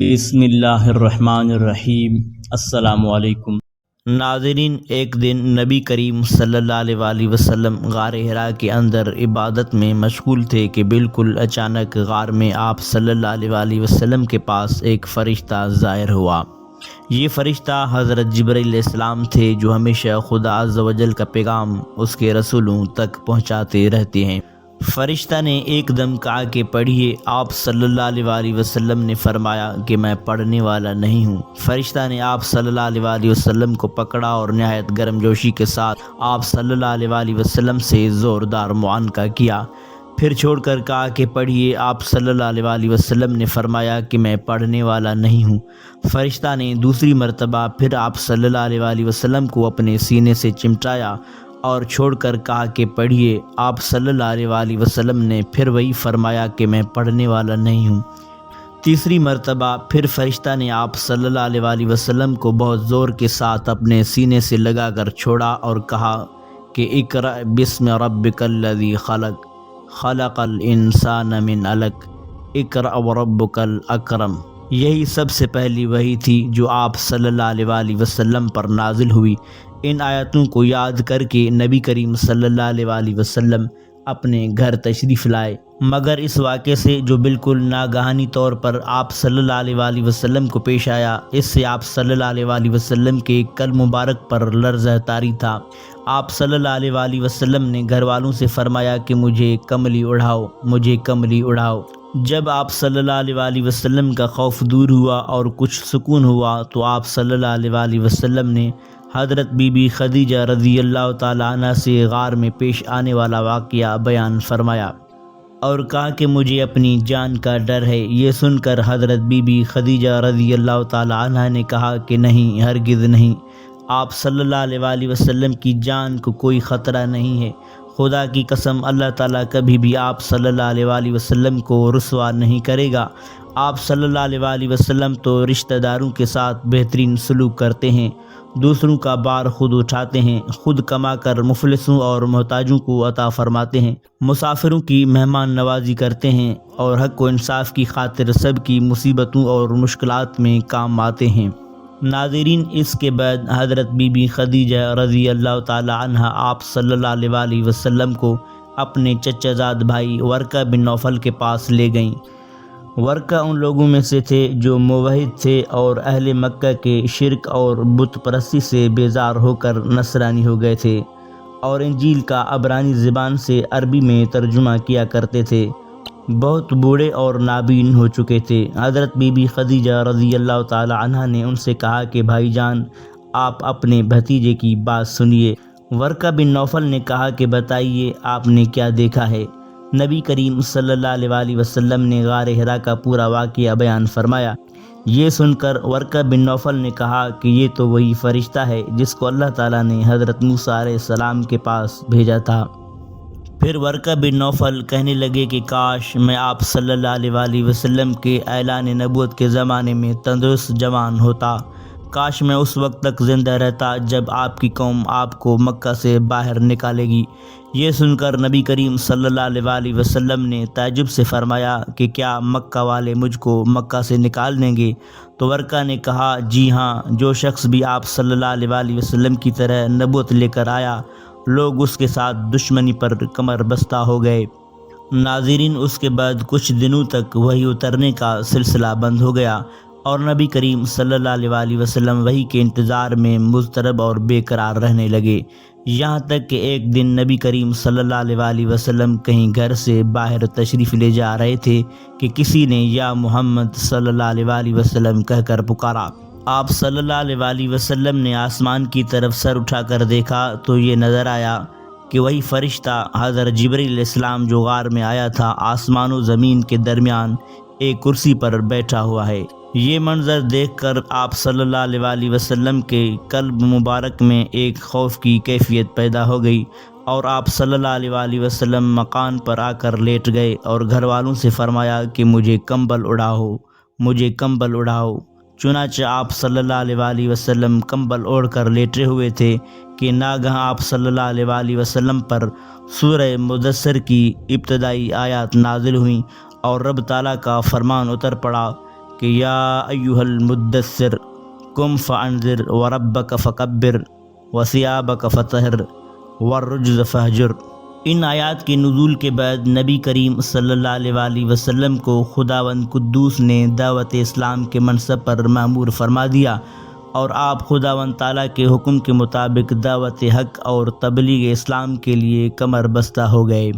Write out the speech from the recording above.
بسم اللہ الرحمن الرحیم۔ السلام علیکم ناظرین، ایک دن نبی کریم صلی اللہ علیہ وسلم غار حرا کے اندر عبادت میں مشغول تھے کہ بالکل اچانک غار میں آپ صلی اللہ علیہ وسلم کے پاس ایک فرشتہ ظاہر ہوا۔ یہ فرشتہ حضرت جبرائیل علیہ السلام تھے جو ہمیشہ خدا عز و جل کا پیغام اس کے رسولوں تک پہنچاتے رہتے ہیں۔ فرشتہ نے ایک دم کہا کہ پڑھیے۔ آپ صلی اللہ علیہ وسلم نے فرمایا کہ میں پڑھنے والا نہیں ہوں۔ فرشتہ نے آپ صلی اللہ علیہ وسلم کو پکڑا اور نہایت گرم جوشی کے ساتھ آپ صلی اللہ علیہ وسلم سے زوردار معانقہ کیا، پھر چھوڑ کر کہا کہ پڑھیے۔ آپ صلی اللہ علیہ وسلم نے فرمایا کہ میں پڑھنے والا نہیں ہوں۔ فرشتہ نے دوسری مرتبہ پھر آپ صلی اللہ علیہ وسلم کو اپنے سینے سے چمٹایا اور چھوڑ کر کہا کہ پڑھیے۔ آپ صلی اللہ علیہ وسلم نے پھر وہی فرمایا کہ میں پڑھنے والا نہیں ہوں۔ تیسری مرتبہ پھر فرشتہ نے آپ صلی اللہ علیہ وسلم کو بہت زور کے ساتھ اپنے سینے سے لگا کر چھوڑا اور کہا کہ اقرأ بسم ربک الذی خلق، خلق الانسان من علق، اقرأ وربک الاکرم۔ یہی سب سے پہلی وحی تھی جو آپ صلی اللہ علیہ وسلم پر نازل ہوئی۔ ان آیتوں کو یاد کر کے نبی کریم صلی اللہ علیہ وسلم اپنے گھر تشریف لائے، مگر اس واقعے سے جو بالکل ناگہانی طور پر آپ صلی اللہ علیہ وسلم کو پیش آیا، اس سے آپ صلی اللہ علیہ وسلم کے قلب مبارک پر لرزہ طاری تھا۔ آپ صلی اللہ علیہ وسلم نے گھر والوں سے فرمایا کہ مجھے کملی اڑھاؤ، مجھے کملی اڑھاؤ۔ جب آپ صلی اللہ علیہ وسلم کا خوف دور ہوا اور کچھ سکون ہوا تو آپ صلی اللہ علیہ وسلم نے حضرت بی بی خدیجہ رضی اللہ تعالیٰ عنہ سے غار میں پیش آنے والا واقعہ بیان فرمایا اور کہا کہ مجھے اپنی جان کا ڈر ہے۔ یہ سن کر حضرت بی بی خدیجہ رضی اللہ تعالیٰ عنہ نے کہا کہ نہیں، ہرگز نہیں، آپ صلی اللہ علیہ وسلم کی جان کو کوئی خطرہ نہیں ہے۔ خدا کی قسم، اللہ تعالیٰ کبھی بھی آپ صلی اللہ علیہ وسلم کو رسوا نہیں کرے گا۔ آپ صلی اللہ علیہ وسلم تو رشتہ داروں کے ساتھ بہترین سلوک کرتے ہیں، دوسروں کا بار خود اٹھاتے ہیں، خود کما کر مفلسوں اور محتاجوں کو عطا فرماتے ہیں، مسافروں کی مہمان نوازی کرتے ہیں اور حق و انصاف کی خاطر سب کی مصیبتوں اور مشکلات میں کام آتے ہیں۔ ناظرین، اس کے بعد حضرت بی بی خدیجہ رضی اللہ تعالی عنہ آپ صلی اللہ علیہ وسلم کو اپنے چچا زاد بھائی ورقہ بن نوفل کے پاس لے گئیں۔ ورقہ ان لوگوں میں سے تھے جو موحد تھے اور اہل مکہ کے شرک اور بت پرستی سے بیزار ہو کر نصرانی ہو گئے تھے اور انجیل کا عبرانی زبان سے عربی میں ترجمہ کیا کرتے تھے۔ بہت بوڑھے اور نابین ہو چکے تھے۔ حضرت بی بی خدیجہ رضی اللہ تعالی عنہ نے ان سے کہا کہ بھائی جان، آپ اپنے بھتیجے کی بات سنیے۔ ورقہ بن نوفل نے کہا کہ بتائیے، آپ نے کیا دیکھا ہے؟ نبی کریم صلی اللہ علیہ وسلم نے غار حرا کا پورا واقعہ بیان فرمایا۔ یہ سن کر ورقہ بن نوفل نے کہا کہ یہ تو وہی فرشتہ ہے جس کو اللہ تعالیٰ نے حضرت موسیٰ علیہ السلام کے پاس بھیجا تھا۔ پھر ورقہ بن نوفل کہنے لگے کہ کاش میں آپ صلی اللہ علیہ وسلم کے اعلان نبوت کے زمانے میں تندرست جوان ہوتا، کاش میں اس وقت تک زندہ رہتا جب آپ کی قوم آپ کو مکہ سے باہر نکالے گی۔ یہ سن کر نبی کریم صلی اللہ علیہ وسلم نے تعجب سے فرمایا کہ کیا مکہ والے مجھ کو مکہ سے نکال دیں گے؟ تو ورقہ نے کہا جی ہاں، جو شخص بھی آپ صلی اللہ علیہ وسلم کی طرح نبوت لے کر آیا، لوگ اس کے ساتھ دشمنی پر کمر بستہ ہو گئے۔ ناظرین، اس کے بعد کچھ دنوں تک وحی اترنے کا سلسلہ بند ہو گیا اور نبی کریم صلی اللہ علیہ وسلم وحی کے انتظار میں مضطرب اور بے قرار رہنے لگے، یہاں تک کہ ایک دن نبی کریم صلی اللہ علیہ وسلم کہیں گھر سے باہر تشریف لے جا رہے تھے کہ کسی نے یا محمد صلی اللہ علیہ وسلم کہہ کر پکارا۔ آپ صلی اللہ علیہ وسلم نے آسمان کی طرف سر اٹھا کر دیکھا تو یہ نظر آیا کہ وہی فرشتہ حضرت جبرائیل علیہ السلام جو غار میں آیا تھا، آسمان و زمین کے درمیان ایک کرسی پر بیٹھا ہوا ہے۔ یہ منظر دیکھ کر آپ صلی اللہ علیہ وسلم کے قلب مبارک میں ایک خوف کی کیفیت پیدا ہو گئی اور آپ صلی اللہ علیہ وسلم مکان پر آ کر لیٹ گئے اور گھر والوں سے فرمایا کہ مجھے کمبل اڑاؤ، مجھے کمبل اڑاؤ۔ چنانچہ آپ صلی اللہ علیہ وسلم کمبل اوڑھ کر لیٹے ہوئے تھے کہ ناگہاں آپ صلی اللہ علیہ وسلم پر سورہ مدثر کی ابتدائی آیات نازل ہوئیں اور رب تعالیٰ کا فرمان اتر پڑا کہ یا ایھا المدثر قم فانذر وربک فکبر وثیابک فطہر والرجز فہجر۔ ان آیات کے نزول کے بعد نبی کریم صلی اللہ علیہ وآلہ وسلم کو خداوند قدوس نے دعوت اسلام کے منصب پر مأمور فرما دیا اور آپ خداوند تعالیٰ کے حکم کے مطابق دعوت حق اور تبلیغ اسلام کے لیے کمر بستہ ہو گئے۔